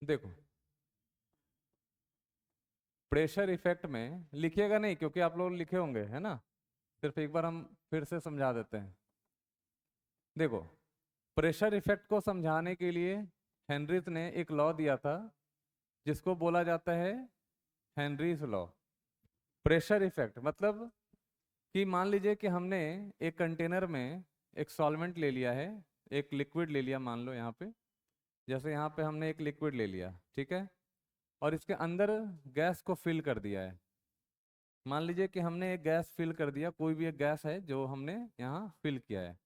देखो, pressure effect में लिखिएगा नहीं क्योंकि आप लोग लिखे होंगे, है ना। सिर्फ एक बार हम फिर से समझा देते हैं। देखो, प्रेशर इफेक्ट को समझाने के लिए हेनरीज ने एक लॉ दिया था जिसको बोला जाता है हेनरीज लॉ। प्रेशर इफेक्ट मतलब कि मान लीजिए कि हमने एक कंटेनर में एक सॉल्वेंट ले लिया है, एक लिक्विड ले लिया, मान लो यहाँ पे, जैसे यहाँ पे हमने एक लिक्विड ले लिया, ठीक है, और इसके अंदर गैस को फिल कर दिया है। मान लीजिए कि हमने एक गैस फिल कर दिया, कोई भी एक गैस है जो हमने यहाँ फिल किया है,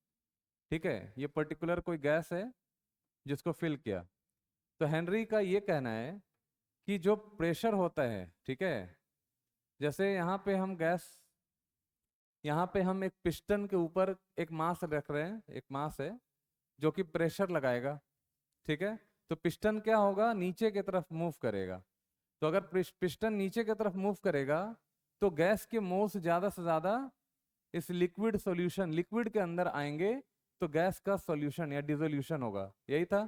ठीक है, ये पर्टिकुलर कोई गैस है जिसको फिल किया। तो हेनरी का ये कहना है कि जो प्रेशर होता है, ठीक है, जैसे यहाँ पे हम गैस, यहाँ पे हम एक पिस्टन के ऊपर एक मास रख रहे हैं, एक मास है जो कि प्रेशर लगाएगा, ठीक है। तो पिस्टन क्या होगा, नीचे की तरफ मूव करेगा। तो अगर पिस्टन नीचे की तरफ मूव करेगा तो गैस के मोल्स ज्यादा से ज्यादा इस लिक्विड सॉल्यूशन, लिक्विड के अंदर आएंगे, तो गैस का सॉल्यूशन या डिसोल्यूशन होगा। यही था।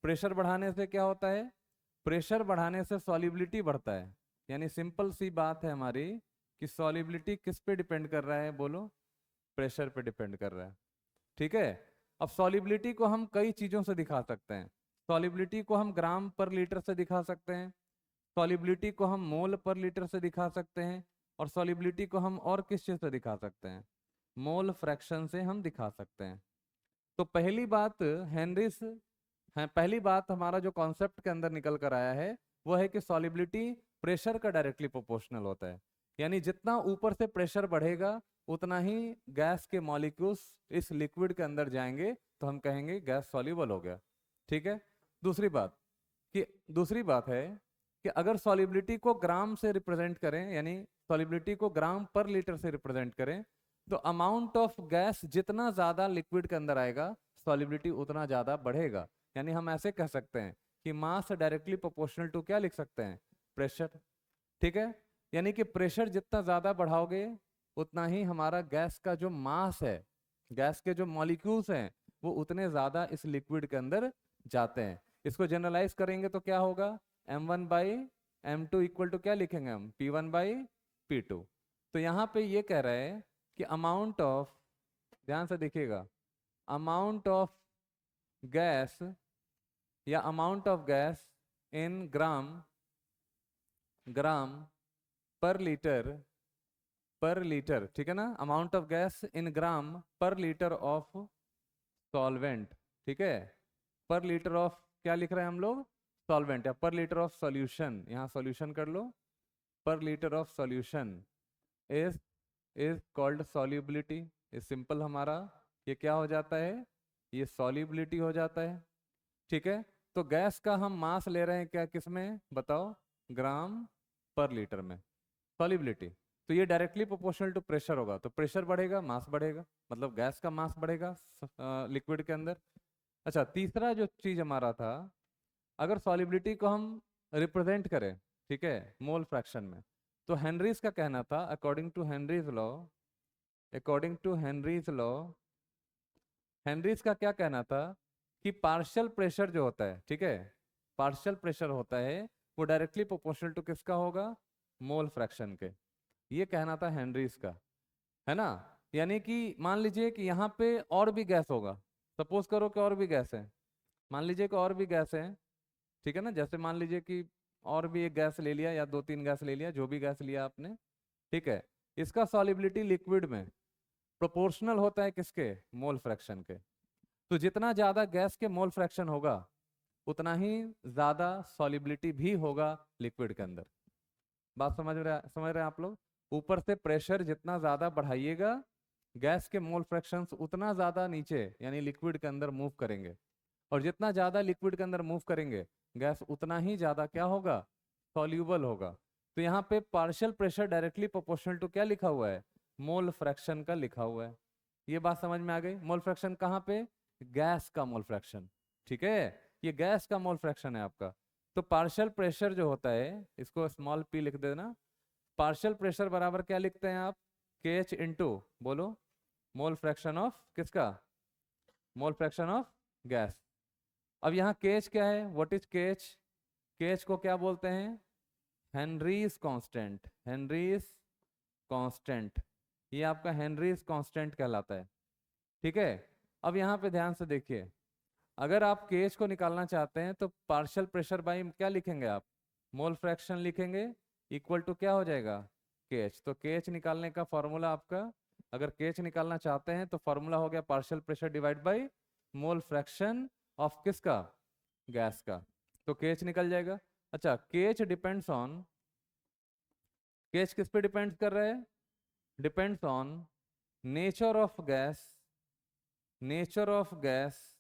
प्रेशर बढ़ाने से क्या होता है, प्रेशर बढ़ाने से सॉल्युबिलिटी बढ़ता है। यानी सिंपल सी बात है हमारी कि सॉल्युबिलिटी किस पे डिपेंड कर रहा है, बोलो, प्रेशर पे डिपेंड कर रहा है, ठीक है। अब सॉल्युबिलिटी को हम कई चीजों से दिखा सकते हैं। सॉल्युबिलिटी को हम ग्राम पर लीटर से दिखा सकते हैं, सॉल्युबिलिटी को हम मोल पर लीटर से दिखा सकते हैं, और सॉल्युबिलिटी को हम और किस चीज से दिखा सकते हैं, मोल फ्रैक्शन से हम दिखा सकते हैं। तो पहली बात हेनरिस है, पहली बात हमारा जो कॉन्सेप्ट के अंदर निकल कर आया है वो है कि सॉल्युबिलिटी प्रेशर का डायरेक्टली प्रोपोर्शनल होता है। यानी जितना ऊपर से प्रेशर बढ़ेगा उतना ही गैस के मॉलिक्यूल्स इस लिक्विड के अंदर जाएंगे, तो हम कहेंगे गैस सॉल्युबल हो गया, ठीक है। दूसरी बात कि दूसरी बात है कि अगर सॉल्युबिलिटी को ग्राम से रिप्रेजेंट करें, यानी सॉल्युबिलिटी को ग्राम पर लीटर से रिप्रेजेंट करें, तो अमाउंट ऑफ गैस जितना ज्यादा लिक्विड के अंदर आएगा सॉल्युबिलिटी उतना ज्यादा बढ़ेगा। यानी हम ऐसे कह सकते हैं कि मास डायरेक्टली प्रोपोर्शनल टू क्या लिख सकते हैं, प्रेशर, ठीक है। यानी कि प्रेशर जितना ज्यादा बढ़ाओगे उतना ही हमारा गैस का जो मास है, गैस के जो मॉलिक्यूल्स हैं वो उतने ज्यादा इस लिक्विड के अंदर जाते हैं। इसको जनरलाइज करेंगे तो क्या होगा, m1/m2 इक्वल टू क्या लिखेंगे हम, p1/p2। तो यहाँ पे ये कह रहे हैं कि अमाउंट ऑफ, ध्यान से देखिएगा, अमाउंट ऑफ गैस या अमाउंट ऑफ गैस इन ग्राम, ग्राम पर लीटर, ठीक है ना, अमाउंट ऑफ गैस इन ग्राम पर लीटर ऑफ सॉल्वेंट, ठीक है, पर लीटर ऑफ क्या लिख रहे हैं हम लोग, सॉल्वेंट, या पर लीटर ऑफ सॉल्यूशन, यहाँ सॉल्यूशन कर लो, पर litre of solution is is called solubility. ये सिंपल हमारा ये क्या हो जाता है, ये सॉल्युबिलिटी हो जाता है, ठीक है। तो गैस का हम मास ले रहे हैं क्या, किसमें बताओ, ग्राम पर लीटर में, सॉल्युबिलिटी। तो ये डायरेक्टली प्रोपोर्शनल टू प्रेशर होगा, तो प्रेशर बढ़ेगा मास बढ़ेगा, मतलब गैस का मास बढ़ेगा लिक्विड के अंदर। अच्छा, तीसरा जो चीज हमारा था, अगर सॉल्युबिलिटी को हम रिप्रेजेंट करें, ठीक है, मोल फ्रैक्शन में, तो हेनरीज का कहना था, according to Henry's law, according to Henry's law, Henry's का क्या कहना था कि पार्शियल प्रेशर जो होता है, ठीक है, पार्शियल प्रेशर होता है वो डायरेक्टली प्रोपोर्शनल टू किसका होगा, मोल फ्रैक्शन के। ये कहना था हेनरीज का, है ना। यानी कि मान लीजिए कि यहाँ पे और भी गैस होगा, सपोज करो कि और भी गैस है, मान लीजिए कि और भी गैस है, ठीक है ना, जैसे मान लीजिए कि और भी एक गैस ले लिया या दो तीन गैस ले लिया, जो भी गैस लिया आपने, ठीक है, इसका सॉल्युबिलिटी लिक्विड में प्रोपोर्शनल होता है किसके, मोल फ्रैक्शन के। तो जितना ज्यादा गैस के मोल फ्रैक्शन होगा उतना ही ज्यादा सॉल्युबिलिटी भी होगा लिक्विड के अंदर। बात समझ रहे हैं आप लोग। ऊपर से प्रेशर जितना ज्यादा बढ़ाइएगा गैस के मोल फ्रैक्शंस उतना ज्यादा नीचे यानी लिक्विड के अंदर मूव करेंगे, और जितना ज्यादा लिक्विड के अंदर मूव करेंगे गैस उतना ही ज्यादा क्या होगा, सॉल्यूबल होगा। तो यहाँ पे partial pressure directly proportional to क्या लिखा हुआ है, मोल फ्रैक्शन का लिखा हुआ है। ये बात समझ में आ गई। मोल फ्रैक्शन कहाँ पे, गैस का मोल फ्रैक्शन, ठीक है, ये गैस का मोल फ्रैक्शन है आपका। तो पार्शियल प्रेशर जो होता है, इसको स्मॉल पी लिख देना, पार्शियल प्रेशर बराबर क्या लिखते हैं आप, के एच इंटू, बोलो, मोल फ्रैक्शन ऑफ किसका, मोल फ्रैक्शन ऑफ गैस। अब यहाँ के एच क्या है, व्हाट इज के एच, केएच को क्या बोलते हैं? हेनरीज कांस्टेंट, हेनरीज कांस्टेंट, ये आपका हेनरीज कांस्टेंट कहलाता है। ठीक है, अब यहाँ पे ध्यान से देखिए, अगर आप केएच को निकालना चाहते हैं तो पार्शियल प्रेशर बाई क्या लिखेंगे आप? मोल फ्रैक्शन लिखेंगे, इक्वल टू क्या हो जाएगा? केएच। तो केएच निकालने का फॉर्मूला आपका, अगर केएच निकालना चाहते हैं तो फॉर्मूला हो गया partial pressure divide by mole fraction of किसका? गैस का। तो केएच निकल जाएगा। अच्छा, केएच डिपेंड्स ऑन, केएच किस पे डिपेंड कर रहा है? Depends on nature of gas, nature of gas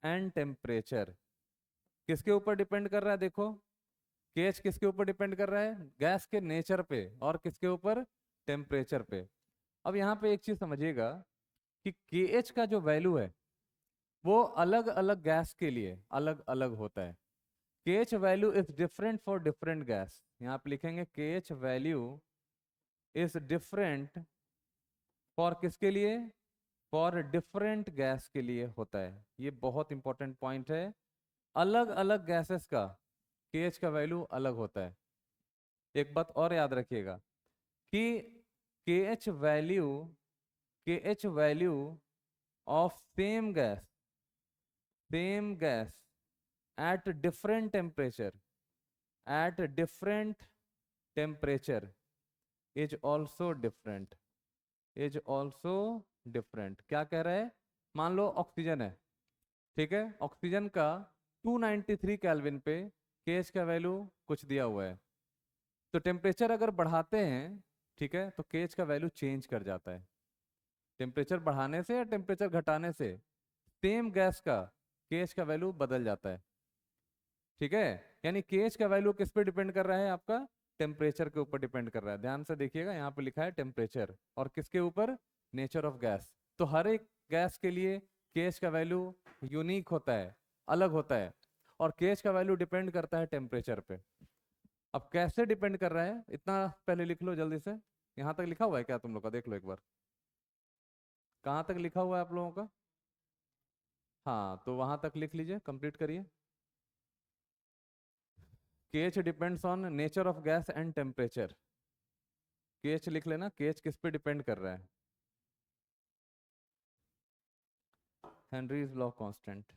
and temperature. किसके ऊपर डिपेंड कर रहा है? देखो, केएच किसके ऊपर डिपेंड कर रहा है? गैस के नेचर पे, और किसके ऊपर? टेम्परेचर पे। अब यहाँ पे एक चीज समझिएगा कि केएच का जो वैल्यू है वो अलग अलग गैस के लिए अलग अलग होता है। KH value is different for different gas. यहाँ पे लिखेंगे KH value is different for किसके लिए? फॉर डिफरेंट गैस के लिए होता है। ये बहुत इंपॉर्टेंट पॉइंट है, अलग अलग गैसेस का केएच का वैल्यू अलग होता है। एक बात और याद रखिएगा कि KH value, KH value of same gas at different temperature, at different temperature is also different, is also different। क्या कह रहा है? मान लो ऑक्सीजन है, ठीक है, ऑक्सीजन का 293 केल्विन पे केएच का वैल्यू कुछ दिया हुआ है, तो टेम्परेचर अगर बढ़ाते हैं, ठीक है, तो केएच का वैल्यू चेंज कर जाता है। टेम्परेचर बढ़ाने से या टेम्परेचर घटाने से सेम गैस का केएच का वैल्यू बदल जाता है। ठीक है, यानी केएच का वैल्यू किस पे डिपेंड कर रहा है? आपका टेम्परेचर के ऊपर डिपेंड कर रहा है। ध्यान से देखिएगा, यहाँ पे लिखा है टेम्परेचर, और किसके ऊपर? Nature of gas. तो हर एक गैस के लिए केएच का वैल्यू यूनिक होता है, अलग होता है, और केएच का वैल्यू डिपेंड करता है टेम्परेचर पे। अब कैसे डिपेंड कर रहा है, इतना पहले लिख लो जल्दी से। यहाँ तक लिखा हुआ है क्या तुम लोग का? देख लो एक बार, कहाँ तक लिखा हुआ है आप लोगों का? हाँ, तो वहां तक लिख लीजिए, कंप्लीट करिए। K H depends on nature of gas and temperature. K H लिख लेना, केएच किस पे डिपेंड कर रहा है? Henry's law constant.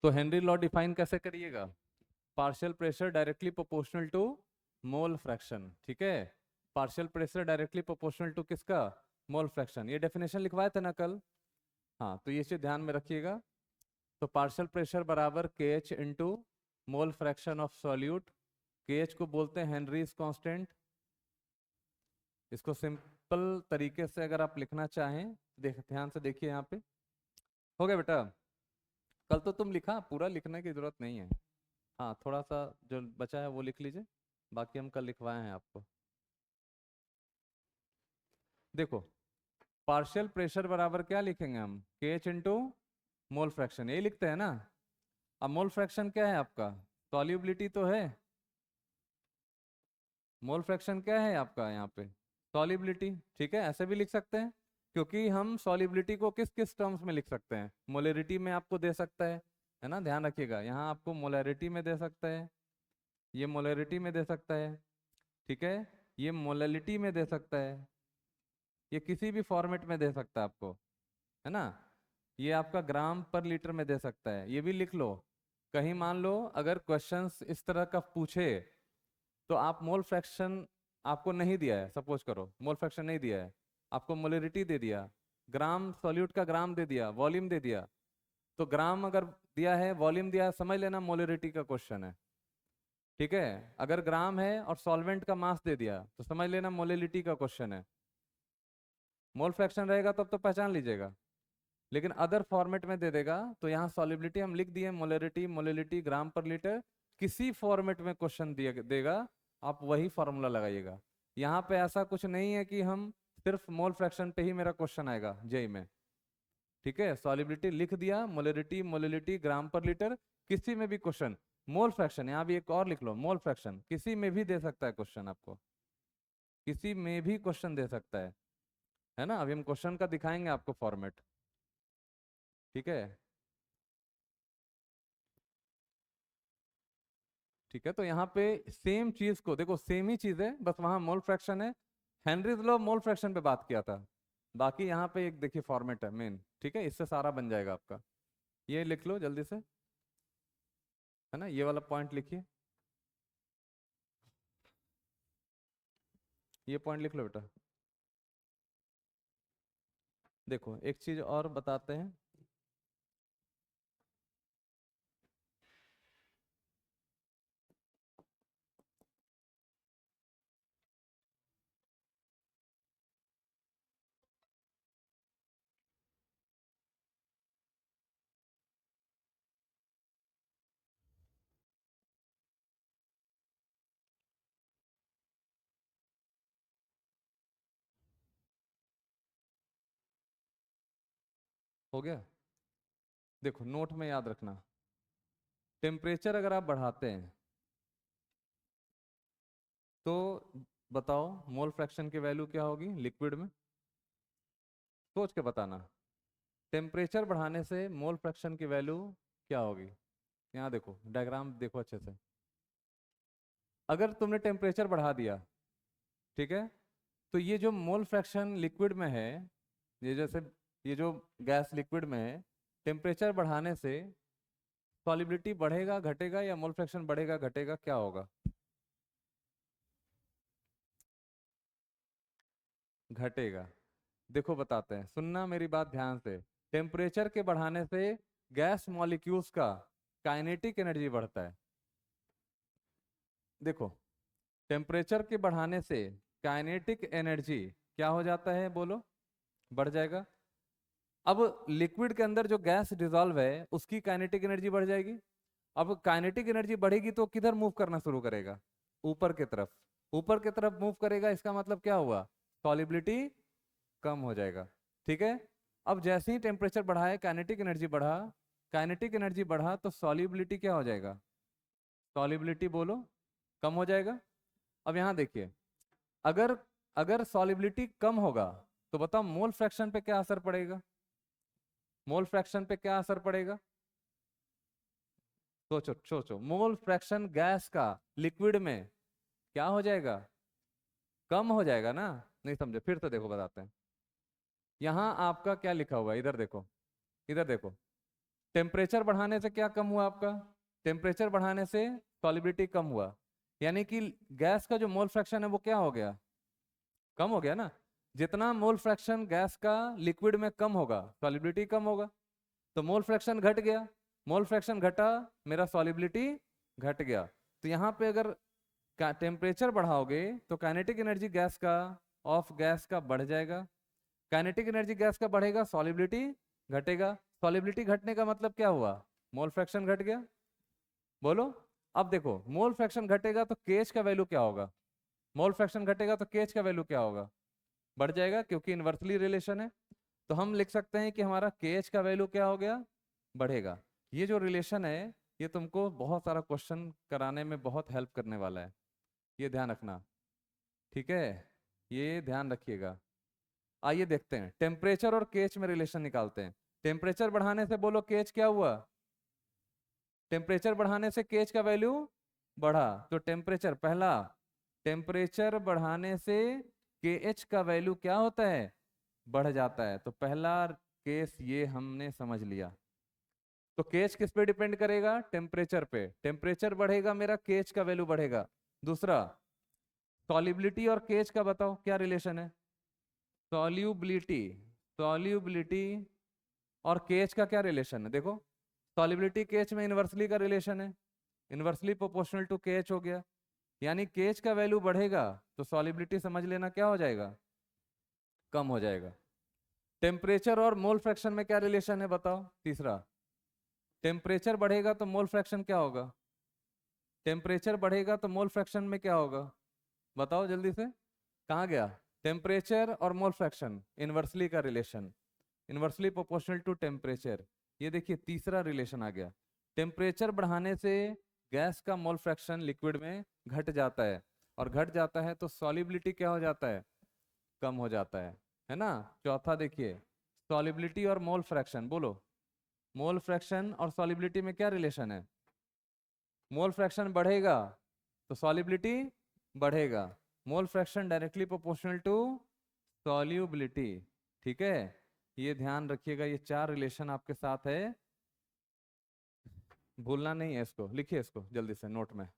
तो हेनरी लॉ डिफाइन कैसे करिएगा? Partial pressure directly proportional to mole fraction. ठीक है, partial pressure directly proportional to किसका? Mole fraction. ये डेफिनेशन लिखवाया था ना कल? हाँ, तो ये चीज ध्यान में रखिएगा। तो पार्शियल प्रेशर बराबर के H into mole fraction of solute. के एच को बोलते हैं हेनरीज कांस्टेंट। इसको सिंपल तरीके से अगर आप लिखना चाहें, देख ध्यान से देखिए यहाँ पे, हो गया बेटा? कल तो तुम लिखा, पूरा लिखने की जरूरत नहीं है। हाँ, थोड़ा सा जो बचा है वो लिख लीजिए, बाकी हम कल लिखवाए हैं आपको। देखो, पार्शियल प्रेशर बराबर क्या लिखेंगे हम? के एच इंटू मोल फ्रैक्शन, यही लिखते हैं ना। अब मोल फ्रैक्शन क्या है आपका? सॉल्युबिलिटी तो है। मोल फ्रैक्शन क्या है आपका यहाँ पे? सॉल्युबिलिटी। ठीक है, ऐसे भी लिख सकते हैं, क्योंकि हम सॉल्युबिलिटी को किस किस टर्म्स में लिख सकते हैं? मोलरिटी में आपको दे सकता है ना, ध्यान रखिएगा, यहाँ आपको मोलरिटी में दे सकता है, ये मोलैरिटी में दे सकता है, ठीक है, ये मोलैलिटी में दे सकता है, ये किसी भी फॉर्मेट में दे सकता है आपको, है ना। ये आपका ग्राम पर लीटर में दे सकता है, ये भी लिख लो। कहीं मान लो अगर क्वेश्चंस इस तरह का पूछे तो आप मोल फ्रैक्शन आपको नहीं दिया है, सपोज करो मोल फ्रैक्शन नहीं दिया है, आपको मोलरिटी दे दिया, ग्राम सॉल्यूट का ग्राम दे दिया, वॉल्यूम दे दिया, तो ग्राम अगर दिया है वॉल्यूम दिया है, समझ लेना मोलरिटी का क्वेश्चन है, ठीक है। अगर ग्राम है और सॉल्वेंट का मास दे दिया तो समझ लेना मोलरिटी का क्वेश्चन है। मोल फ्रैक्शन रहेगा तब तो पहचान लीजिएगा, लेकिन अदर फॉर्मेट में दे देगा तो यहाँ सॉलिबिलिटी हम लिख दिए, मोलरिटी मोलरिटी ग्राम पर लीटर, किसी फॉर्मेट में क्वेश्चन दिया देगा आप वही फॉर्मूला लगाइएगा। यहाँ पे ऐसा कुछ नहीं है कि हम सिर्फ मोल फ्रैक्शन पे ही मेरा क्वेश्चन आएगा जेई में, ठीक है। सॉलिबिलिटी लिख दिया, मोलरिटी मोलरिटी ग्राम पर लीटर, किसी में भी क्वेश्चन, मोल फ्रैक्शन यहाँ भी एक और लिख लो, मोल फ्रैक्शन किसी में भी दे सकता है क्वेश्चन, आपको किसी में भी क्वेश्चन दे सकता है ना। अभी हम क्वेश्चन का दिखाएंगे आपको फॉर्मेट, ठीक है। ठीक है, तो यहाँ पे सेम चीज को देखो, सेम ही चीज है, बस वहां मोल फ्रैक्शन है, हेनरीज लॉ मोल फ्रैक्शन पे बात किया था, बाकी यहाँ पे एक देखिए फॉर्मेट है मेन, ठीक है, इससे सारा बन जाएगा आपका। ये लिख लो जल्दी से, है ना, ये वाला पॉइंट लिखिए, ये पॉइंट लिख लो बेटा। देखो एक चीज और बताते हैं, हो गया। देखो नोट में याद रखना, टेम्परेचर अगर आप बढ़ाते हैं तो बताओ मोल फ्रैक्शन की वैल्यू क्या होगी लिक्विड में, सोच के बताना। टेम्परेचर बढ़ाने से मोल फ्रैक्शन की वैल्यू क्या होगी, यहाँ देखो डायग्राम देखो अच्छे से। अगर तुमने टेम्परेचर बढ़ा दिया, ठीक है, तो ये जो मोल फ्रैक्शन लिक्विड में है, ये जैसे ये जो गैस लिक्विड में है, टेम्परेचर बढ़ाने से सॉलिबिलिटी बढ़ेगा घटेगा, या मोल फ्रैक्शन बढ़ेगा घटेगा, क्या होगा? घटेगा। देखो बताते हैं, सुनना मेरी बात ध्यान से। टेम्परेचर के बढ़ाने से गैस मॉलिक्यूल्स का काइनेटिक एनर्जी बढ़ता है। देखो टेम्परेचर के बढ़ाने से काइनेटिक एनर्जी क्या हो जाता है, बोलो, बढ़ जाएगा। अब लिक्विड के अंदर जो गैस डिजॉल्व है उसकी काइनेटिक एनर्जी बढ़ जाएगी। अब काइनेटिक एनर्जी बढ़ेगी तो किधर मूव करना शुरू करेगा, ऊपर की तरफ। ऊपर की तरफ मूव करेगा, इसका मतलब क्या हुआ, सॉलिबिलिटी कम हो जाएगा, ठीक है। अब जैसे ही टेम्परेचर बढ़ा है काइनेटिक एनर्जी बढ़ा, काइनेटिक एनर्जी बढ़ा तो सॉलिबिलिटी क्या हो जाएगा, सॉलिबिलिटी बोलो, कम हो जाएगा। अब यहाँ देखिए, अगर अगर सॉलिबिलिटी कम होगा तो बताओ मोल फ्रैक्शन पे क्या असर पड़ेगा, मोल फ्रैक्शन पे क्या असर पड़ेगा, सोचो सोचो, मोल फ्रैक्शन गैस का लिक्विड में क्या हो जाएगा, कम हो जाएगा ना। नहीं समझे, फिर तो देखो बताते हैं। यहाँ आपका क्या लिखा हुआ है, इधर देखो, इधर देखो, टेम्परेचर बढ़ाने से क्या कम हुआ आपका, टेम्परेचर बढ़ाने से सॉलिबिलिटी कम हुआ, यानी कि गैस का जो मोल फ्रैक्शन है वो क्या हो गया, कम हो गया ना। जितना मोल फ्रैक्शन गैस का लिक्विड में कम होगा सॉलिबिलिटी कम होगा, तो मोल फ्रैक्शन घट गया, मोल फ्रैक्शन घटा, मेरा सॉलिबिलिटी घट गया। तो यहाँ पे अगर टेम्परेचर बढ़ाओगे तो काइनेटिक एनर्जी गैस का, ऑफ गैस का बढ़ जाएगा, काइनेटिक एनर्जी गैस का बढ़ेगा, सॉलिबिलिटी घटेगा। सॉलिबिलिटी घटने का मतलब क्या हुआ, मोल फ्रैक्शन घट गया, बोलो। अब देखो मोल फ्रैक्शन घटेगा तो केएच का वैल्यू क्या होगा, मोल फ्रैक्शन घटेगा तो केएच का वैल्यू क्या होगा, बढ़ जाएगा, क्योंकि इन्वर्सली रिलेशन है। तो हम लिख सकते हैं कि हमारा केएच का वैल्यू क्या हो गया, बढ़ेगा। ये जो रिलेशन है ये तुमको बहुत सारा क्वेश्चन कराने में बहुत हेल्प करने वाला है, ये ध्यान रखना, ठीक है, ये ध्यान रखिएगा। आइए देखते हैं, टेम्परेचर और केएच में रिलेशन निकालते हैं। टेम्परेचर बढ़ाने से बोलो केएच क्या हुआ, टेम्परेचर बढ़ाने से केएच का वैल्यू बढ़ा तो टेम्परेचर, पहला टेम्परेचर बढ़ाने से KH का वैल्यू क्या होता है, बढ़ जाता है। तो पहला केस ये हमने समझ लिया। तो केएच किस पे डिपेंड करेगा, टेम्परेचर पे। टेम्परेचर बढ़ेगा मेरा, केएच का वैल्यू बढ़ेगा। दूसरा, सॉल्युबिलिटी और केएच का बताओ क्या रिलेशन है। सॉल्युबिलिटी, सॉल्युबिलिटी और केएच का क्या रिलेशन है, देखो सॉल्युबिलिटी केएच में इनवर्सली का रिलेशन है, इनवर्सली प्रोपोर्शनल टू केएच हो गया। यानी केएच का वैल्यू बढ़ेगा तो सॉल्युबिलिटी समझ लेना क्या हो जाएगा, कम हो जाएगा। टेम्परेचर और मोल फ्रैक्शन में क्या रिलेशन है बताओ। तीसरा, टेम्परेचर बढ़ेगा तो मोल फ्रैक्शन क्या होगा, टेम्परेचर बढ़ेगा तो मोल फ्रैक्शन में क्या होगा, बताओ जल्दी से, कहाँ गया। टेम्परेचर और मोल फ्रैक्शन इनवर्सली का रिलेशन, इनवर्सली प्रोपोर्शनल टू टेम्परेचर। ये देखिए तीसरा रिलेशन आ गया। टेम्परेचर बढ़ाने से गैस का मोल फ्रैक्शन लिक्विड में घट जाता है, और घट जाता है तो सॉल्युबिलिटी क्या हो जाता है, कम हो जाता है ना। चौथा देखिए, सॉल्युबिलिटी और मोल फ्रैक्शन, बोलो मोल फ्रैक्शन और सॉल्युबिलिटी में क्या रिलेशन है। मोल फ्रैक्शन बढ़ेगा तो सॉल्युबिलिटी बढ़ेगा, mole fraction directly proportional to solubility. ठीक है, ये ध्यान रखिएगा, ये चार रिलेशन आपके साथ है, भूलना नहीं है इसको, लिखिए इसको जल्दी से नोट में।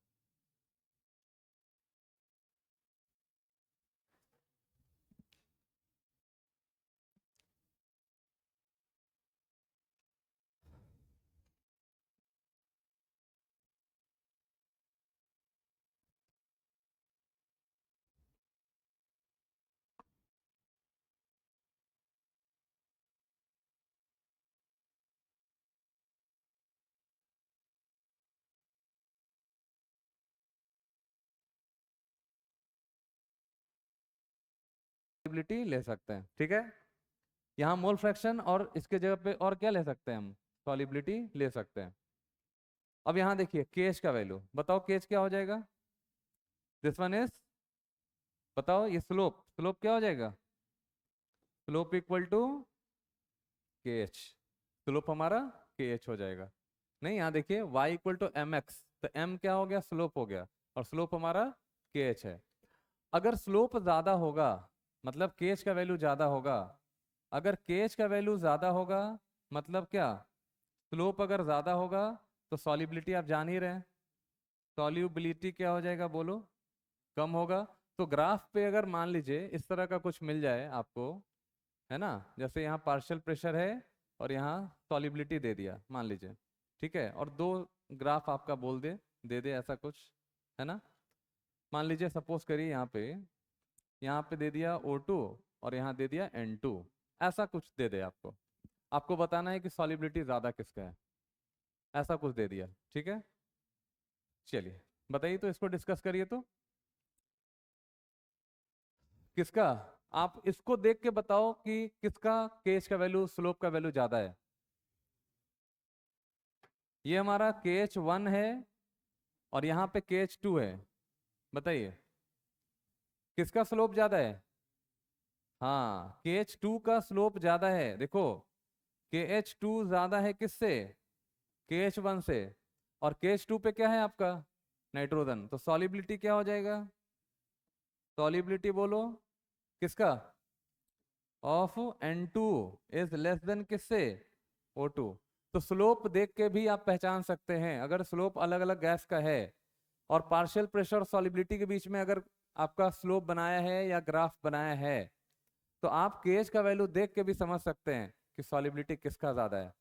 सॉल्युबिलिटी ले सकते हैं, ठीक है। यहाँ मोल फ्रैक्शन और इसके जगह पे और क्या ले सकते हैं हम, सॉल्युबिलिटी ले सकते हैं। अब यहाँ देखिए केएच का वैल्यू बताओ, केएच क्या हो जाएगा, दिस वन इज, बताओ ये स्लोप, स्लोप क्या हो जाएगा, slope equal to KH, slope हमारा केएच हो जाएगा। नहीं, यहाँ देखिए y equal to M X, तो m क्या हो गया, स्लोप हो गया, और स्लोप हमारा केएच है। अगर स्लोप ज्यादा होगा मतलब केएच का वैल्यू ज्यादा होगा, अगर केएच का वैल्यू ज्यादा होगा मतलब क्या, स्लोप अगर ज्यादा होगा तो सॉल्युबिलिटी आप जान ही रहे हैं, सॉल्युबिलिटी क्या हो जाएगा बोलो, कम होगा। तो ग्राफ पे अगर मान लीजिए इस तरह का कुछ मिल जाए आपको, है ना, जैसे यहाँ पार्शियल प्रेशर है और यहाँ सॉल्युबिलिटी दे दिया मान लीजिए, ठीक है, और दो ग्राफ आपका बोल दे दे ऐसा कुछ, है ना। मान लीजिए सपोज करिए यहाँ पे दे दिया O2 और यहाँ दे दिया N2, ऐसा कुछ दे दे आपको, आपको बताना है कि सॉल्युबिलिटी ज्यादा किसका है, ऐसा कुछ दे दिया, ठीक है। चलिए बताइए, तो इसको डिस्कस करिए, तो किसका, आप इसको देख के बताओ कि किसका केएच का वैल्यू, स्लोप का वैल्यू ज्यादा है। ये हमारा KH1 है और यहाँ पे KH2 है, बताइए किसका स्लोप ज्यादा है। हाँ, KH2 का स्लोप ज्यादा है, देखो KH2 ज्यादा है किससे, KH1 से, और KH2 पे क्या है आपका, नाइट्रोजन, तो सॉल्युबिलिटी क्या हो जाएगा, सॉल्युबिलिटी बोलो किसका, of N2 is less than किससे, O2। तो स्लोप देख के भी आप पहचान सकते हैं, अगर स्लोप अलग अलग गैस का है और पार्शियल प्रेशर और सॉल्युबिलिटी के बीच में अगर आपका स्लोप बनाया है या ग्राफ बनाया है, तो आप केएच का वैल्यू देख के भी समझ सकते हैं कि सॉल्युबिलिटी किसका ज्यादा है।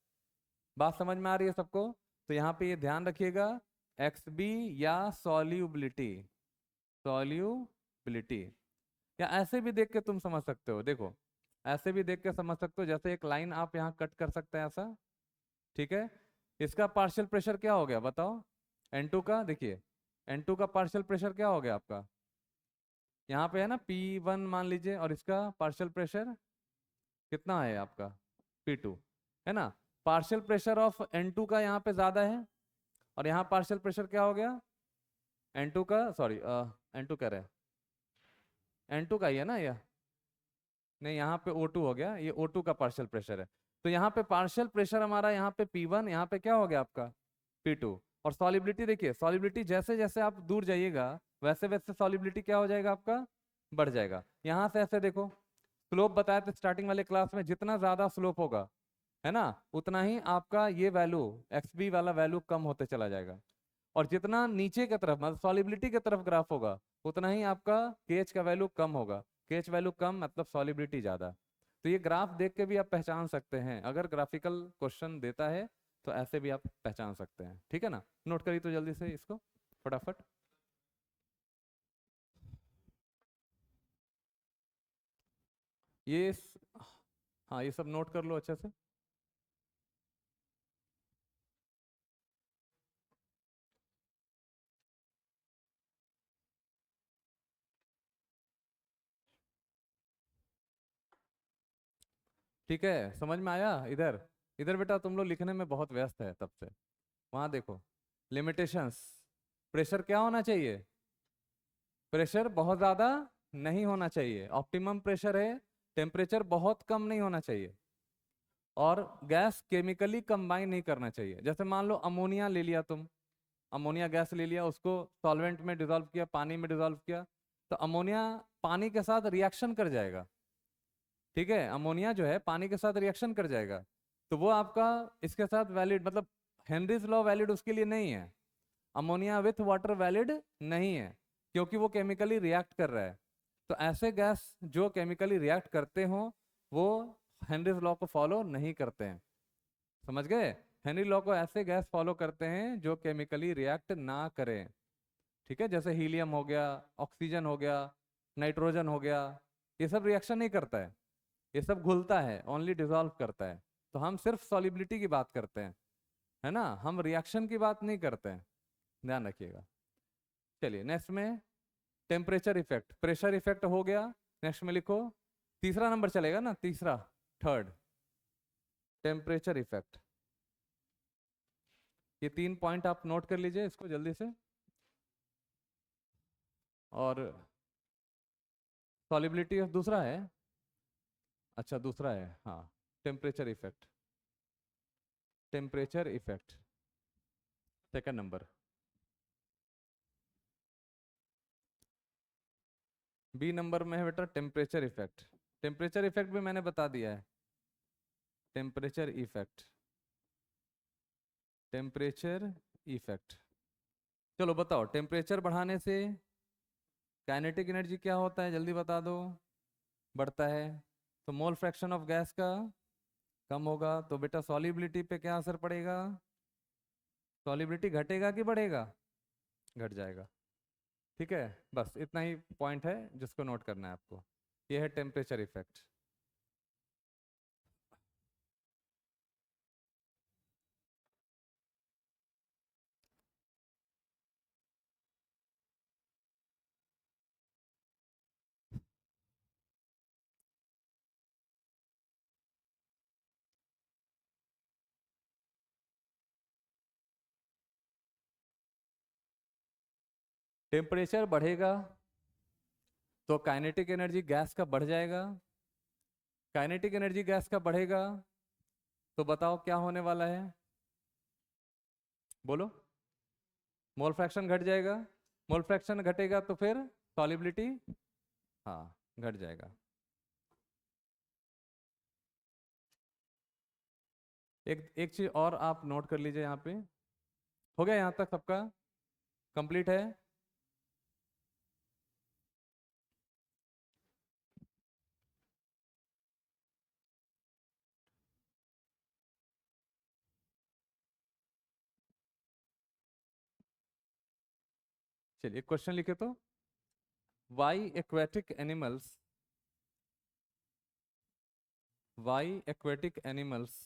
बात समझ में आ रही है सबको। तो यहाँ पे ये ध्यान रखिएगा, XB या सॉल्युबिलिटी, सॉल्युबिलिटी, या ऐसे भी देख के तुम समझ सकते हो, देखो ऐसे भी देख के समझ सकते हो, जैसे एक लाइन आप यहाँ कट कर सकते हैं ऐसा, ठीक है। इसका पार्शियल प्रेशर क्या हो गया बताओ, N2 का, देखिए N2 का पार्शियल प्रेशर क्या हो गया आपका, यहाँ पे है ना P1 मान लीजिए, और इसका पार्शियल प्रेशर कितना है आपका, P2, है ना। पार्शियल प्रेशर ऑफ N2 का यहाँ पे ज्यादा है, और यहाँ पार्शियल प्रेशर क्या हो गया, N2 का, सॉरी N2 कह रहे हैं, N2 का ही है ना ये, नहीं यहाँ पे O2 हो गया, ये O2 का पार्शियल प्रेशर है। तो यहाँ पे पार्शियल प्रेशर हमारा यहाँ पे P1, यहाँ पे क्या हो गया आपका P2। और सॉलिबिलिटी देखिए, सॉलिबिलिटी जैसे जैसे आप दूर जाइएगा वैसे वैसे सॉलिबिलिटी क्या हो जाएगा आपका, बढ़ जाएगा। यहाँ से ऐसे देखो, स्लोप बताया था स्टार्टिंग वाले क्लास में, जितना ज्यादा स्लोप होगा है ना, उतना ही आपका ये वैल्यू एक्स बी वाला वैल्यू कम होते चला जाएगा। और जितना नीचे की तरफ मतलब सॉलिबिलिटी की तरफ ग्राफ होगा उतना ही आपका केएच का वैल्यू कम होगा। केएच वैल्यू कम मतलब सॉलिबिलिटी ज्यादा। तो ये ग्राफ देख के भी आप पहचान सकते हैं, अगर ग्राफिकल क्वेश्चन देता है तो ऐसे भी आप पहचान सकते हैं। ठीक है ना, नोट करिए तो जल्दी से इसको फटाफट। ये हाँ ये सब नोट कर लो अच्छे से। ठीक है, समझ में आया। इधर इधर बेटा तुम लोग लिखने में बहुत व्यस्त है तब से। वहां देखो लिमिटेशंस। प्रेशर क्या होना चाहिए, प्रेशर बहुत ज़्यादा नहीं होना चाहिए, ऑप्टिमम प्रेशर है। टेम्परेचर बहुत कम नहीं होना चाहिए। और गैस केमिकली कंबाइन नहीं करना चाहिए। जैसे मान लो अमोनिया ले लिया तुम, अमोनिया गैस ले लिया, उसको सॉल्वेंट में डिजोल्व किया, पानी में डिजोल्व किया, तो अमोनिया पानी के साथ रिएक्शन कर जाएगा। ठीक है, अमोनिया जो है पानी के साथ रिएक्शन कर जाएगा। तो वो आपका इसके साथ वैलिड मतलब हेनरीज लॉ वैलिड उसके लिए नहीं है। अमोनिया विथ वाटर वैलिड नहीं है, क्योंकि वो केमिकली रिएक्ट कर रहा है। तो ऐसे गैस जो केमिकली रिएक्ट करते हो वो हेनरीज लॉ को फॉलो नहीं करते हैं। समझ गए, हेनरी लॉ को ऐसे गैस फॉलो करते हैं जो केमिकली रिएक्ट ना करें। ठीक है, जैसे हीलियम हो गया, ऑक्सीजन हो गया, नाइट्रोजन हो गया, ये सब रिएक्शन नहीं करता है, ये सब घुलता है, ओनली डिजोल्व करता है। तो हम सिर्फ सॉलिबिलिटी की बात करते हैं, है ना, हम रिएक्शन की बात नहीं करते हैं, ध्यान रखिएगा। चलिए नेक्स्ट में टेम्परेचर इफेक्ट, प्रेशर इफेक्ट हो गया। नेक्स्ट में लिखो, तीसरा नंबर चलेगा ना, तीसरा, थर्ड, टेम्परेचर इफेक्ट। ये 3 पॉइंट आप नोट कर लीजिए इसको जल्दी से। और सॉलिबिलिटी दूसरा है, अच्छा दूसरा है हाँ, temperature effect, temperature effect second number. B number में है बेटा टेम्परेचर इफेक्ट। टेम्परेचर इफेक्ट भी मैंने बता दिया है, टेम्परेचर इफेक्ट, टेम्परेचर इफेक्ट। चलो बताओ, टेम्परेचर बढ़ाने से काइनेटिक एनर्जी क्या होता है, जल्दी बता दो, बढ़ता है। तो मोल फ्रैक्शन ऑफ गैस का कम होगा, तो बेटा सॉलिबिलिटी पे क्या असर पड़ेगा, सॉलिबिलिटी घटेगा कि बढ़ेगा, घट जाएगा। ठीक है, बस इतना ही पॉइंट है जिसको नोट करना है आपको। ये है टेम्परेचर इफेक्ट। टेम्परेचर बढ़ेगा तो काइनेटिक एनर्जी गैस का बढ़ जाएगा। काइनेटिक एनर्जी गैस का बढ़ेगा तो बताओ क्या होने वाला है, बोलो। मोल फ्रैक्शन घट जाएगा, मोल फ्रैक्शन घटेगा तो फिर सॉलिबिलिटी, हाँ, घट जाएगा। एक चीज और आप नोट कर लीजिए यहाँ पे। हो गया यहाँ तक सबका कंप्लीट है। चलिए क्वेश्चन लिखे तो, why aquatic animals, why aquatic animals,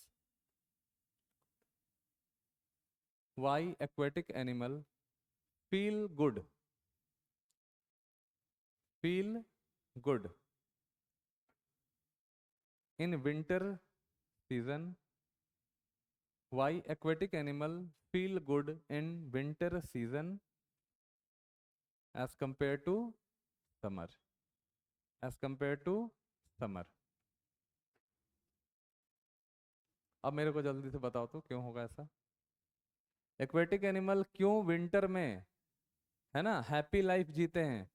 why aquatic animal feel good, feel good in winter season, why aquatic animal feel good in winter season as compared to summer, as compared to summer। अब मेरे को जल्दी से बताओ तो क्यों होगा ऐसा। एक्वेटिक एनिमल क्यों विंटर में, है ना, हैप्पी लाइफ जीते हैं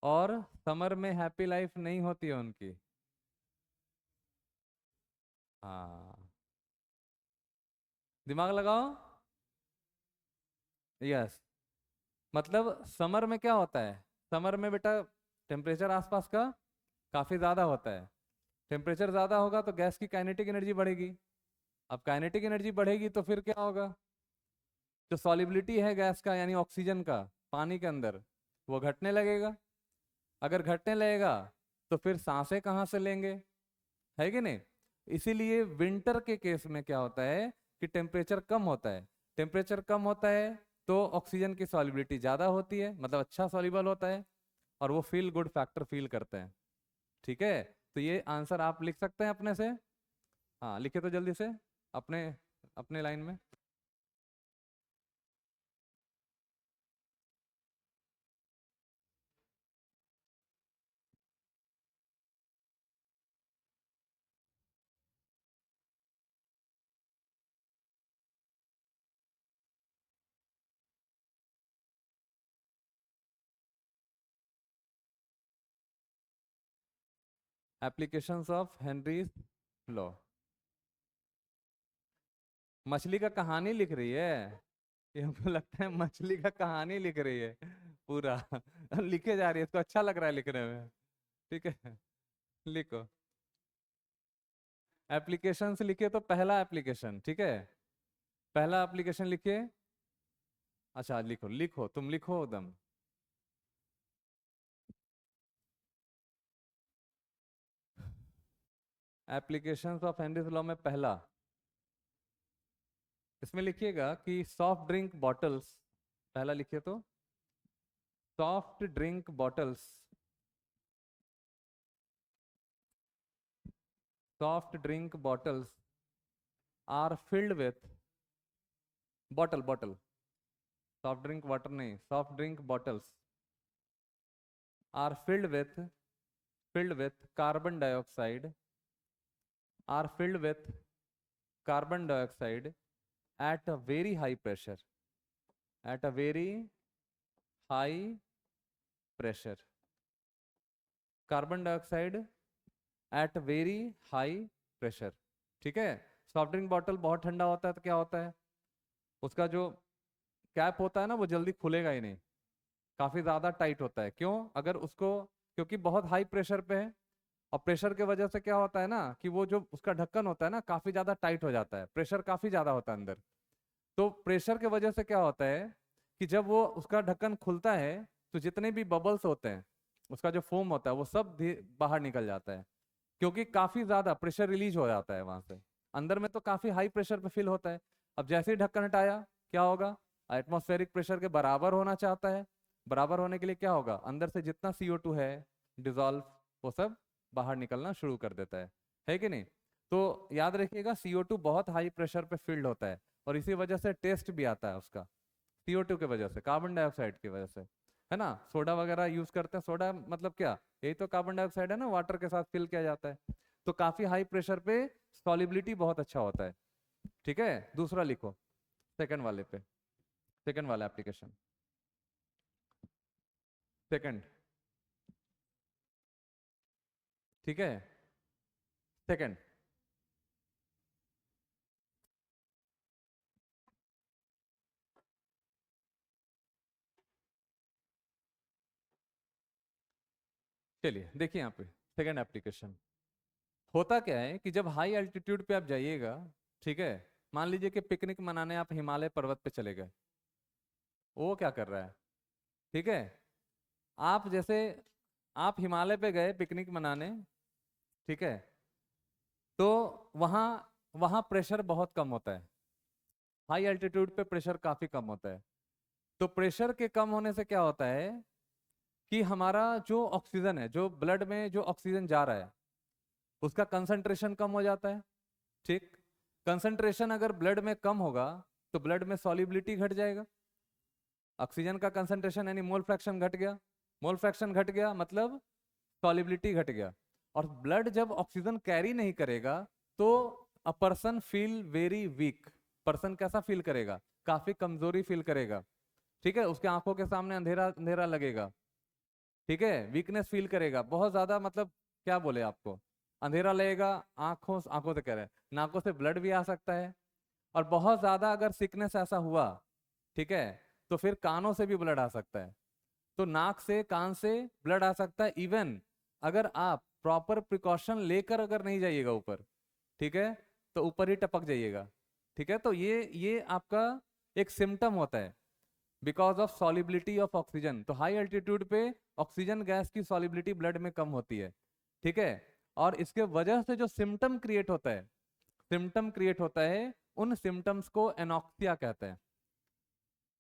और समर में हैप्पी लाइफ नहीं होती है उनकी? हाँ, दिमाग लगाओ। यस, मतलब समर में क्या होता है, समर में बेटा टेम्परेचर आसपास का काफी ज्यादा होता है। टेम्परेचर ज्यादा होगा तो गैस की काइनेटिक एनर्जी बढ़ेगी। अब काइनेटिक एनर्जी बढ़ेगी तो फिर क्या होगा, जो सॉलिबिलिटी है गैस का यानी ऑक्सीजन का पानी के अंदर, वो घटने लगेगा। अगर घटने लगेगा तो फिर सांसें कहाँ से लेंगे, है कि नहीं? इसीलिए विंटर के केस में क्या होता है कि टेम्परेचर कम होता है। टेम्परेचर कम होता है तो ऑक्सीजन की सॉलिबिलिटी ज़्यादा होती है, मतलब अच्छा सॉल्युबल होता है, और वो फील गुड फैक्टर फील करते हैं। ठीक है, तो ये आंसर आप लिख सकते हैं अपने से। हाँ, लिखे तो जल्दी से अपने अपने लाइन में। Applications of Henry's law. मछली का कहानी लिख रही है, ये हमको लगता है मछली का कहानी लिख रही है पूरा लिखे जा रही है, इसको अच्छा लग रहा है लिखने में। ठीक है, लिखो। एप्लीकेशंस लिखिए, तो पहला एप्लीकेशन, ठीक है, पहला एप्लीकेशन लिखिए। अच्छा, लिखो लिखो, तुम लिखो दम। एप्लीकेशंस ऑफ हेनरीज लॉ में पहला, इसमें लिखिएगा कि सॉफ्ट ड्रिंक बॉटल्स, पहला लिखिए तो soft drink bottles, soft drink bottles are filled with, bottle bottle, soft drink water नहीं, soft drink bottles are filled with carbon dioxide, are filled with carbon dioxide at a very high pressure, at a very high pressure, carbon dioxide at very high pressure. ठीक है, soft drink bottle बहुत ठंडा होता है तो क्या होता है, उसका जो कैप होता है ना वो जल्दी खुलेगा ही नहीं, काफी ज्यादा टाइट होता है। क्यों? अगर उसको, क्योंकि बहुत हाई प्रेशर पे है, और प्रेशर की वजह से क्या होता है ना कि वो जो उसका ढक्कन होता है ना काफी ज्यादा टाइट हो जाता है, प्रेशर काफी ज्यादा होता है अंदर। तो प्रेशर की वजह से क्या होता है कि जब वो उसका ढक्कन खुलता है तो जितने भी बबल्स होते हैं, उसका जो फोम होता है वो सब बाहर निकल जाता है, क्योंकि काफी ज्यादा प्रेशर रिलीज हो जाता है वहां से। अंदर में तो काफी हाई प्रेशर पे फिल होता है। अब जैसे ही ढक्कन हटाया, क्या होगा, एटमॉस्फेरिक प्रेशर के बराबर होना चाहता है। बराबर होने के लिए क्या होगा, अंदर से जितना CO2 है डिजॉल्व, वो सब बाहर निकलना शुरू कर देता है कि नहीं? तो याद रखिएगा CO2 बहुत हाई प्रेशर पे फिल्ड होता है, और इसी वजह से टेस्ट भी आता है उसका, CO2 की वजह से, कार्बन डाइऑक्साइड की वजह से, है ना। सोडा वगैरह यूज करते हैं, सोडा मतलब क्या, यही तो कार्बन डाइऑक्साइड है ना, वाटर के साथ फिल किया जाता है। तो काफी हाई प्रेशर पे सॉलिबिलिटी बहुत अच्छा होता है। ठीक है, दूसरा लिखो, सेकंड वाले पे, सेकंड वाला एप्लीकेशन, सेकंड, ठीक है, सेकंड। चलिए देखिए यहाँ पे सेकंड एप्लीकेशन। होता क्या है कि जब हाई एल्टीट्यूड पे आप जाइएगा, ठीक है, मान लीजिए कि पिकनिक मनाने आप हिमालय पर्वत पे चले गए, वो क्या कर रहा है, ठीक है, आप जैसे आप हिमालय पे गए पिकनिक मनाने, ठीक है, तो वहाँ वहाँ प्रेशर बहुत कम होता है, हाई एल्टीट्यूड पे प्रेशर काफी कम होता है। तो प्रेशर के कम होने से क्या होता है कि हमारा जो ऑक्सीजन है, जो ब्लड में जो ऑक्सीजन जा रहा है, उसका कंसंट्रेशन कम हो जाता है। ठीक, कंसंट्रेशन अगर ब्लड में कम होगा तो ब्लड में सॉल्युबिलिटी घट जाएगा, ऑक्सीजन का कंसंट्रेशन यानी मोल फ्रैक्शन घट गया, मोल फ्रैक्शन घट गया मतलब सॉल्युबिलिटी घट गया। और ब्लड जब ऑक्सीजन कैरी नहीं करेगा तो a person feel very weak, person कैसा फील करेगा, काफी कमजोरी फील करेगा, ठीक है, उसके आंखों के सामने अंधेरा अंधेरा लगेगा, ठीक है, वीकनेस फील करेगा बहुत ज्यादा, मतलब क्या बोले आपको, अंधेरा लगेगा, आंखों आंखों से कह रहे हैं, नाकों से ब्लड भी आ सकता है, और बहुत ज्यादा अगर सिकनेस ऐसा हुआ, ठीक है, तो फिर कानों से भी ब्लड आ सकता है। तो नाक से कान से ब्लड आ सकता है, इवन अगर आप प्रॉपर प्रिकॉशन लेकर अगर नहीं जाइएगा ऊपर, ठीक है, तो ऊपर ही टपक जाइएगा, ठीक है। तो ये आपका एक सिम्टम होता है because of solubility of oxygen. तो हाई एल्टीट्यूड पे ऑक्सीजन गैस की सॉलिबिलिटी ब्लड में कम होती है, ठीक है, और इसके वजह से जो सिम्टम क्रिएट होता है, सिम्टम क्रिएट होता है, उन सिम्टम्स को एनॉक्सिया कहते हैं।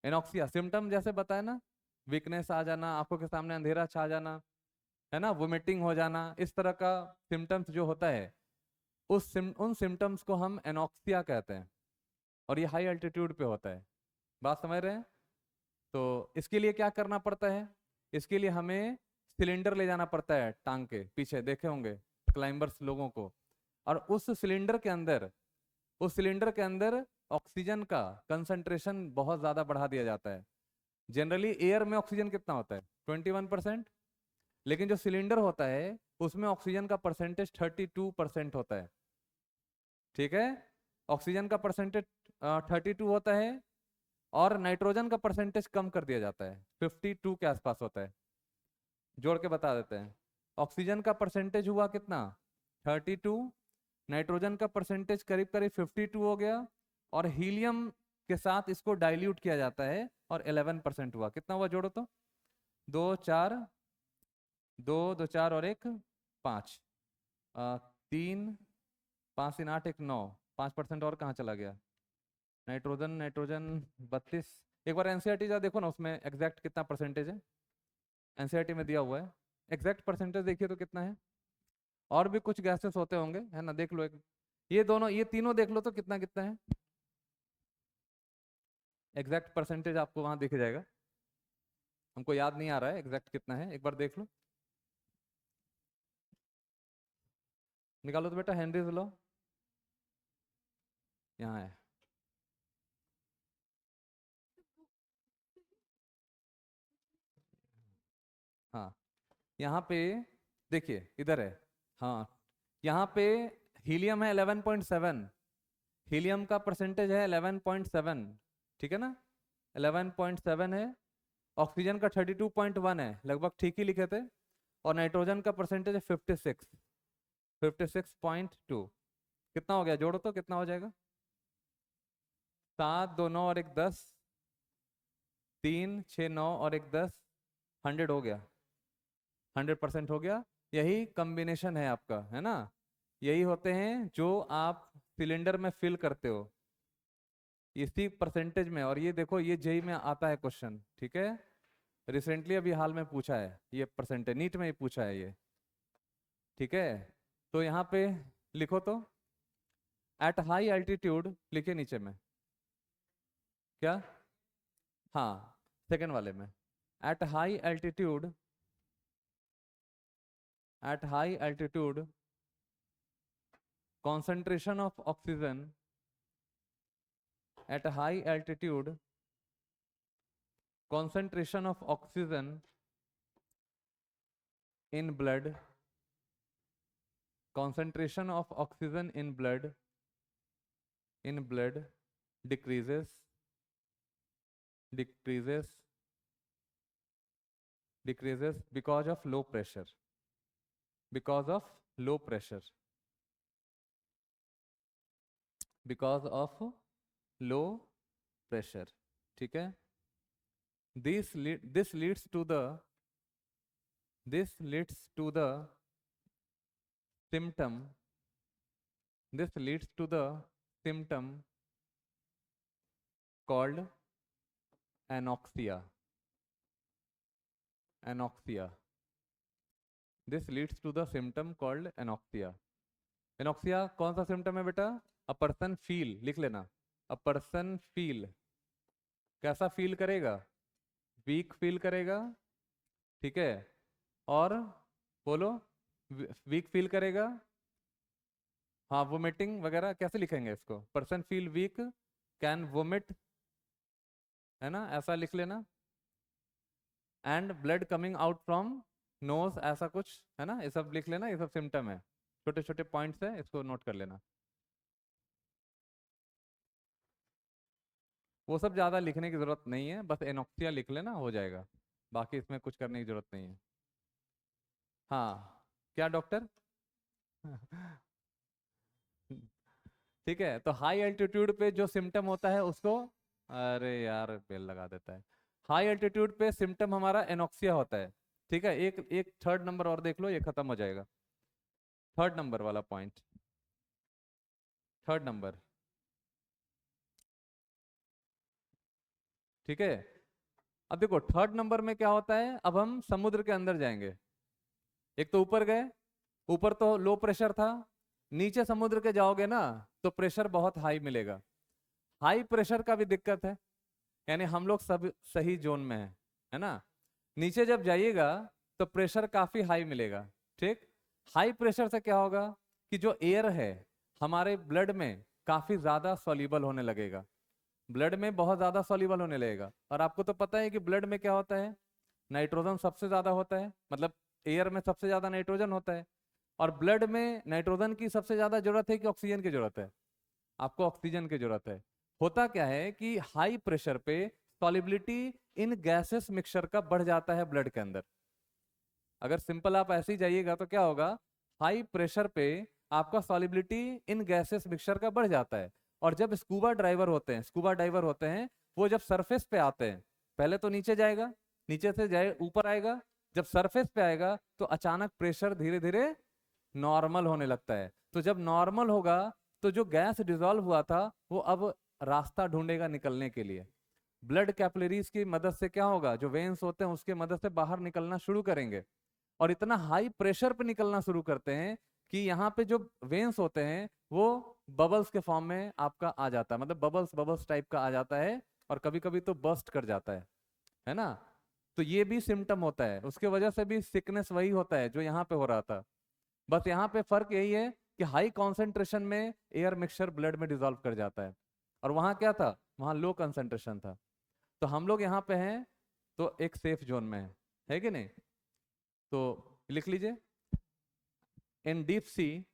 एनॉक्सिया सिम्टम जैसे बताया ना, वीकनेस आ जाना, आंखों के सामने अंधेरा छा जाना, है ना, वोमिटिंग हो जाना, इस तरह का सिम्टम्स जो होता है, उन सिम्टम्स को हम एनॉक्सिया कहते हैं, और ये हाई एल्टीट्यूड पे होता है। बात समझ रहे हैं? तो इसके लिए क्या करना पड़ता है, इसके लिए हमें सिलेंडर ले जाना पड़ता है, टांग के पीछे देखे होंगे क्लाइंबर्स लोगों को, और उस सिलेंडर के अंदर ऑक्सीजन का कंसंट्रेशन बहुत ज्यादा बढ़ा दिया जाता है। जनरली एयर में ऑक्सीजन कितना होता है, 21%, लेकिन जो सिलेंडर होता है उसमें ऑक्सीजन का परसेंटेज 32% होता है, ठीक है, ऑक्सीजन का परसेंटेज 32 होता है, और नाइट्रोजन का परसेंटेज कम कर दिया जाता है, 52 के आसपास होता है। जोड़ के बता देते हैं, ऑक्सीजन का परसेंटेज हुआ कितना, 32, नाइट्रोजन का परसेंटेज करीब करीब 52 हो गया, और हीलियम के साथ इसको डाइल्यूट किया जाता है, और 11% हुआ, कितना हुआ जोड़ो तो, दो चार, दो चार और एक 5, 3, 5 3 8 1 9, 5% और कहाँ चला गया, नाइट्रोजन नाइट्रोजन 32। एक बार एनसीईआरटी जा देखो ना, उसमें एग्जैक्ट कितना परसेंटेज है, एनसीईआरटी में दिया हुआ है, एग्जैक्ट परसेंटेज देखिए तो कितना है। और भी कुछ गैसेस होते होंगे, है ना, देख लो एक, ये तीनों देख लो तो कितना कितना है, एग्जैक्ट परसेंटेज आपको वहां दिख जाएगा। हमको याद नहीं आ रहा है एग्जैक्ट कितना है, एक बार देख लो, निकालो तो बेटा, हेनरीज लॉ यहाँ है, हाँ, यहाँ पे देखिए इधर है, हाँ, यहाँ पे हीलियम है 11.7, हीलियम का परसेंटेज है 11.7, ठीक है ना, 11.7 है, ऑक्सीजन का 32.1 है, लगभग ठीक ही लिखे थे, और नाइट्रोजन का परसेंटेज है 56.2। कितना हो गया, जोड़ो तो कितना हो जाएगा, 7 2 9 और एक 10, 3 6 9 और एक 10, 100 हो गया, 100% हो गया। यही कॉम्बिनेशन है आपका, है ना, यही होते हैं जो आप सिलेंडर में फिल करते हो, इसी परसेंटेज में। और ये देखो, ये जेई में आता है क्वेश्चन, ठीक है, रिसेंटली अभी हाल में पूछा है, ये परसेंटेज नीट में ही पूछा है ये, ठीक है। तो यहाँ पे लिखो तो, एट हाई एल्टीट्यूड लिखे नीचे में, क्या, हाँ, सेकेंड वाले में, at high altitude, at high altitude concentration of oxygen, at high altitude concentration of oxygen in blood, concentration of oxygen in blood decreases, decreases decreases because of low pressure, because of low pressure, because of low pressure, ठीक है। this leads to the, this leads to the symptom, this leads to the symptom called anoxia, anoxia, this leads to the symptom called anoxia। Anoxia कौन सा symptom है बेटा, a person feel, लिख लेना, a person feel, कैसा feel करेगा, weak feel करेगा, ठीक है, और बोलो, वीक फील करेगा, हाँ, वोमिटिंग वगैरह, कैसे लिखेंगे इसको, person feel weak, can vomit, है ना, ऐसा लिख लेना। And blood coming out from nose, ऐसा कुछ है ना, ये सब लिख लेना, ये सब सिम्टम है, छोटे छोटे पॉइंट्स है, इसको नोट कर लेना। वो सब ज़्यादा लिखने की जरूरत नहीं है, बस एनोक्सिया लिख लेना, हो जाएगा, बाकी इसमें कुछ करने की जरूरत नहीं है। हाँ, क्या डॉक्टर? ठीक है, तो हाई एल्टीट्यूड पे जो सिम्टम होता है उसको, अरे यार बेल लगा देता है। हाई एल्टीट्यूड पे सिम्टम हमारा एनोक्सिया होता है। ठीक है, एक एक थर्ड नंबर और देख लो, ये खत्म हो जाएगा। थर्ड नंबर वाला पॉइंट, थर्ड नंबर। ठीक है, अब देखो थर्ड नंबर में क्या होता है, अब हम समुद्र के अंदर जाएंगे। एक तो ऊपर गए, ऊपर तो लो प्रेशर था, नीचे समुद्र के जाओगे ना तो प्रेशर बहुत हाई मिलेगा। हाई प्रेशर का भी दिक्कत है, यानी हम लोग सब सही जोन में है ना। नीचे जब जाइएगा तो प्रेशर काफी हाई मिलेगा। ठीक, हाई प्रेशर से क्या होगा कि जो एयर है हमारे ब्लड में काफी ज्यादा सॉल्युबल होने लगेगा, ब्लड में बहुत ज्यादा सॉल्युबल होने लगेगा। और आपको तो पता है कि ब्लड में क्या होता है, नाइट्रोजन सबसे ज्यादा होता है, मतलब एयर में सबसे ज्यादा नाइट्रोजन होता है। और ब्लड में नाइट्रोजन की सबसे ज्यादा जरूरत है कि ऑक्सीजन की जरूरत है? आपको ऑक्सीजन की जरूरत है। होता क्या है कि हाई प्रेशर पे सॉल्युबिलिटी इन गैसेस मिक्सचर का बढ़ जाता है ब्लड के अंदर। अगर सिंपल आप ऐसे ही जाइएगा तो क्या होगा, हाई प्रेशर पे आपका सॉल्युबिलिटी इन गैसेस मिक्सचर का बढ़ जाता है। और जब स्कूबा ड्राइवर होते हैं, स्कूबा डाइवर होते हैं, वो जब सरफेस पे आते हैं, पहले तो नीचे जाएगा, नीचे से जाए ऊपर आएगा, जब सरफेस पे आएगा तो अचानक प्रेशर धीरे धीरे नॉर्मल होने लगता है। तो जब नॉर्मल होगा तो जो गैस डिजोल्व हुआ था वो अब रास्ता ढूंढेगा निकलने के लिए। ब्लड कैपिलरीज की मदद से क्या होगा, जो वेन्स होते हैं उसके मदद से बाहर निकलना शुरू करेंगे। और इतना हाई प्रेशर पे निकलना शुरू करते हैं कि यहाँ पे जो वेन्स होते हैं वो बबल्स के फॉर्म में आपका आ जाता है, मतलब बबल्स बबल्स टाइप का आ जाता है, और कभी कभी तो बर्स्ट कर जाता है ना। तो ये भी सिम्टम होता है, उसके वजह से भी सिकनेस वही होता है जो यहाँ पे हो रहा था। बस यहाँ पे फर्क यही है कि हाई कॉन्सेंट्रेशन में एयर मिक्सचर ब्लड में डिजोल्व कर जाता है, और वहाँ क्या था, वहाँ लो कंसेंट्रेशन था। तो हम लोग यहाँ पे हैं तो एक सेफ जोन में है कि नहीं? तो लिख लीजिए, इन deep sea,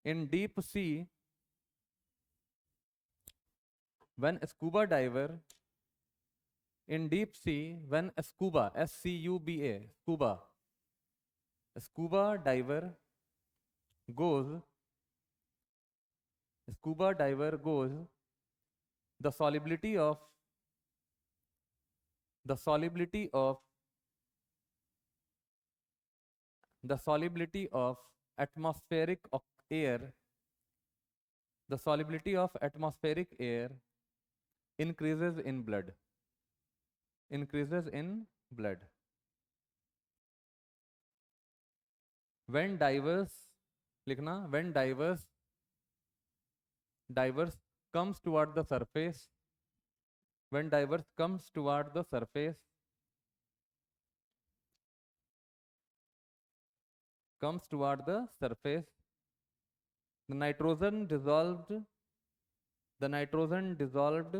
in deep sea when scuba diver, in deep sea when scuba, SCUBA, scuba diver goes, scuba diver goes, the solubility of, the solubility of, the solubility of atmospheric air, the solubility of atmospheric air increases in blood, increases in blood. When divers, लिखना, when divers comes toward the surface, when divers comes toward the surface, comes toward the surface, the nitrogen dissolved, the nitrogen dissolved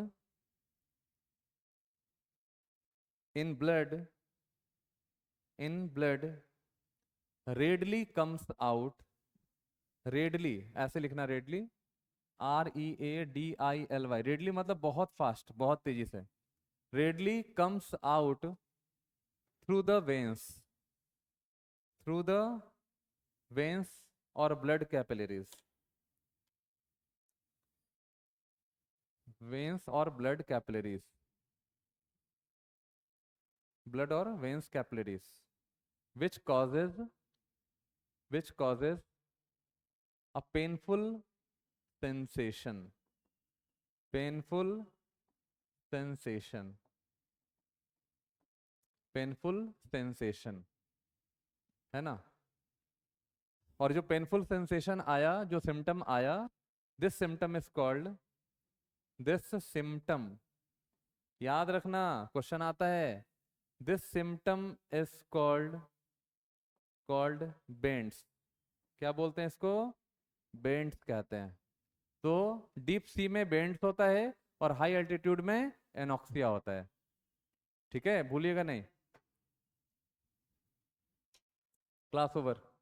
in blood, in blood readily comes out, readily ऐसे लिखना, readily, READILY, readily मतलब बहुत fast, बहुत तेजी से, readily comes out through the veins, through the veins or blood capillaries, veins or blood capillaries, blood or veins capillaries, which causes, which causes a painful sensation, painful sensation, painful sensation, है ना। और जो painful sensation आया, जो symptom आया, this symptom is called, this symptom, याद रखना question आता है, this symptom is called, called bends. क्या बोलते हैं इसको? बेंड्स कहते हैं। तो डीप सी में बेंड्स होता है और हाई एल्टीट्यूड में एनॉक्सिया होता है। ठीक है, भूलिएगा नहीं। Class over.